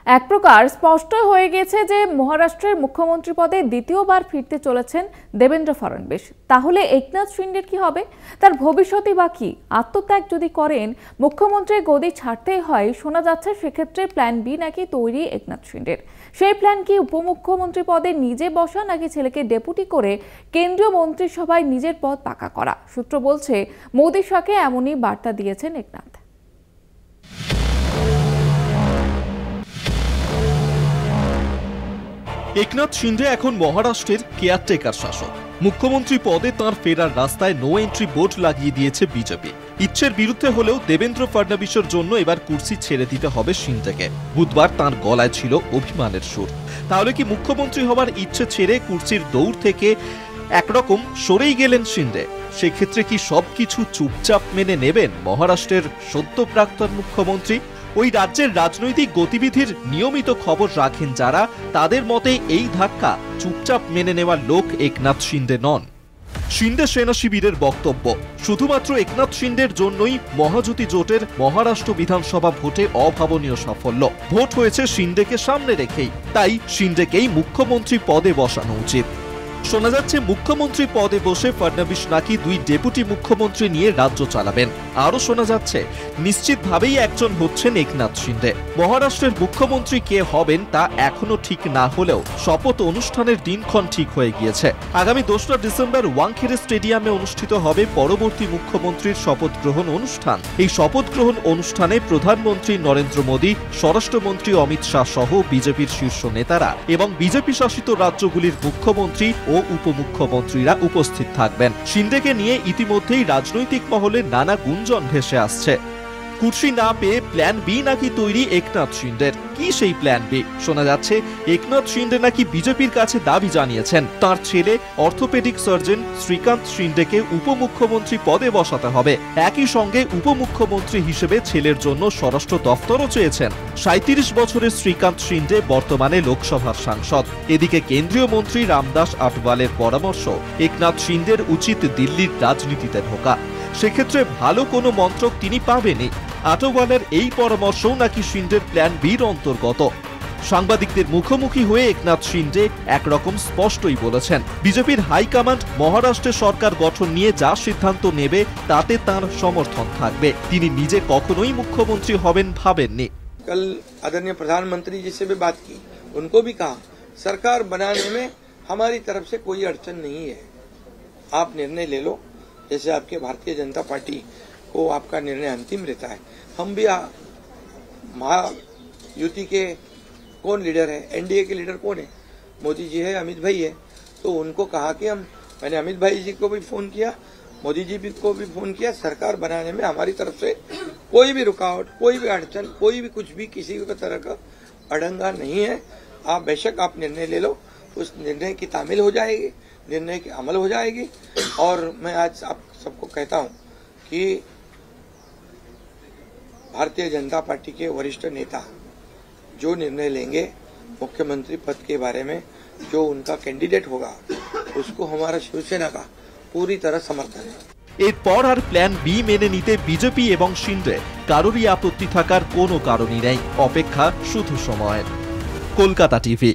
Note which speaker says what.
Speaker 1: এক প্রকার স্পষ্ট হয়ে গেছে যে মহারাষ্ট্রের মুখ্যমন্ত্রী পদে দ্বিতীয়বার ফিরতে চলেছেন দেবেন্দ্র ফডনবিস। তাহলে একনাথ শিন্ডের কি হবে? তার ভবিষ্যৎই বা কি? আত্মত্যাগ যদি করেন, মুখ্যমন্ত্রীর গদি ছাড়তেই হয়, শোনা যাচ্ছে সেক্ষেত্রে প্ল্যান বি নাকি তৈরি একনাথ শিন্ডের। সেই প্ল্যান কি উপমুখ্যমন্ত্রী পদে নিজে বসা, নাকি ছেলেকে ডেপুটি করে কেন্দ্রীয় মন্ত্রিসভায় নিজের পদ পাকা করা? সূত্র বলছে মোদী শাহকে এমনই বার্তা দিয়েছেন একনাথ।
Speaker 2: একনাথ শিন্ডে এখন মহারাষ্ট্রের কেয়ারটেকার শাসক। মুখ্যমন্ত্রী পদে তাঁর ফেরার রাস্তায় নো এন্ট্রি বোর্ড লাগিয়ে দিয়েছে বিজেপি। ইচ্ছের বিরুদ্ধে হলেও দেবেন্দ্র ফডনবিসের জন্য এবার কুর্সি ছেড়ে দিতে হবে শিন্ডেকে। বুধবার তাঁর গলায় ছিল অভিমানের সুর। তাহলে কি মুখ্যমন্ত্রী হবার ইচ্ছে ছেড়ে কুর্সির দৌড় থেকে একরকম সরেই গেলেন শিন্ডে? সেক্ষেত্রে কি সবকিছু চুপচাপ মেনে নেবেন মহারাষ্ট্রের সদ্য প্রাক্তন মুখ্যমন্ত্রী? ওই রাজ্যের রাজনৈতিক গতিবিধির নিয়মিত খবর রাখেন যারা, তাদের মতে এই ধাক্কা চুপচাপ মেনে নেওয়ার লোক একনাথ শিন্ডে নন। শিন্ডে সেনা শিবিরের বক্তব্য, শুধুমাত্র একনাথ শিন্ডের জন্যই মহাজোটী জোটের মহারাষ্ট্র বিধানসভা ভোটে অভাবনীয় সাফল্য। ভোট হয়েছে শিন্ডেকে সামনে রেখেই, তাই শিন্ডেকেই মুখ্যমন্ত্রী পদে বসানো উচিত। শোনা যাচ্ছে মুখ্যমন্ত্রী পদে বসে ফডনবিস নাকি দুই ডেপুটি মুখ্যমন্ত্রী নিয়ে রাজ্য চালাবেন। আরও শোনা যাচ্ছে নিশ্চিতভাবেই একজন হচ্ছেন একনাথ শিন্ডে। মহারাষ্ট্রের মুখ্যমন্ত্রী কে হবেন তা এখনো ঠিক না হলেও শপথ অনুষ্ঠানের দিনক্ষণ ঠিক হয়ে গিয়েছে। আগামী 2রা ডিসেম্বর ওয়াংখেড়ে স্টেডিয়ামে অনুষ্ঠিত হবে পরবর্তী মুখ্যমন্ত্রীর শপথ গ্রহণ অনুষ্ঠান। এই শপথ গ্রহণ অনুষ্ঠানে প্রধানমন্ত্রী নরেন্দ্র মোদী, স্বরাষ্ট্রমন্ত্রী অমিত শাহ সহ বিজেপির শীর্ষ নেতারা এবং বিজেপি শাসিত রাজ্যগুলির মুখ্যমন্ত্রী ও উপমুখ্যমন্ত্রীরা উপস্থিত থাকবেন। শিন্ডেকে নিয়ে ইতিমধ্যেই রাজনৈতিক মহলে নানা গুঞ্জন ভেসে আসছে। কুর্সি না পেয়ে প্ল্যান বি নাকি তৈরি একনাথ শিন্ডের। কি সেই প্ল্যান বি? শোনা যাচ্ছে একনাথ শিন্ডে নাকি বিজেপির কাছে দাবি জানিয়েছেন তার ছেলে অর্থোপেডিক সার্জন শ্রীকান্ত শিন্ডেকে উপমুখ্যমন্ত্রী পদে বসাতে হবে। একই সঙ্গে উপমুখ্যমন্ত্রী হিসেবে ছেলের জন্য স্বরাষ্ট্র দফতরও চেয়েছেন। 37 বছরের শ্রীকান্ত শিন্ডে বর্তমানে লোকসভার সাংসদ। এদিকে কেন্দ্রীয় মন্ত্রী রামদাস আঠওয়ালের পরামর্শ, একনাথ শিন্ডের উচিত দিল্লির রাজনীতিতে ঢোকা। সেক্ষেত্রে ভালো কোনো মন্ত্রক তিনি পাবেনই। আঠওয়ালের এই পরামর্শও নাকি শিন্ডের প্ল্যান বির অন্তর্গত। সাংবাদিকদের মুখোমুখি হয়ে একনাথ শিন্ডে একরকম স্পষ্টই বলেছেন, বিজেপির হাইকমান্ড মহারাষ্ট্রে সরকার গঠন নিয়ে যা সিদ্ধান্ত নেবে তাতে তার সমর্থন থাকবে। তিনি নিজে কখনোই মুখ্যমন্ত্রী হবেন ভাবেননি।
Speaker 3: कल आदरणीय प्रधानमंत्री जी से भी बात की, उनको भी कहा सरकार बनाने में हमारी तरफ से कोई अड़चन नहीं है, आप निर्णय ले लो। जैसे आपके भारतीय जनता पार्टी को आपका निर्णय अंतिम रहता है, हम भी महायुति के कौन लीडर है, एनडीए के लीडर कौन है? मोदी जी है, अमित भाई है। तो उनको कहा कि मैंने अमित भाई जी को भी फोन किया, मोदी जी को भी फोन किया, सरकार बनाने में हमारी तरफ से कोई भी रुकावट, कोई भी अड़चन, कोई भी कुछ भी किसी भी तरह का अड़ंगा नहीं है। आप बेशक आप निर्णय ले लो, उस निर्णय की तामील हो जाएगी, निर्णय की अमल हो जाएगी। और मैं आज आप सबको कहता हूं कि भारतीय जनता पार्टी के वरिष्ठ नेता जो निर्णय लेंगे मुख्यमंत्री पद के बारे में, जो उनका कैंडिडेट होगा, उसको हमारा शिवसेना का पूरी तरह समर्थन है।
Speaker 2: এরপর আর প্ল্যান বি মেনে নিতে বিজেপি এবং শিন্ডে কারোরই আপত্তি থাকার কোনো কারণই নেই। অপেক্ষা শুধু সময়ের। কলকাতা টিভি।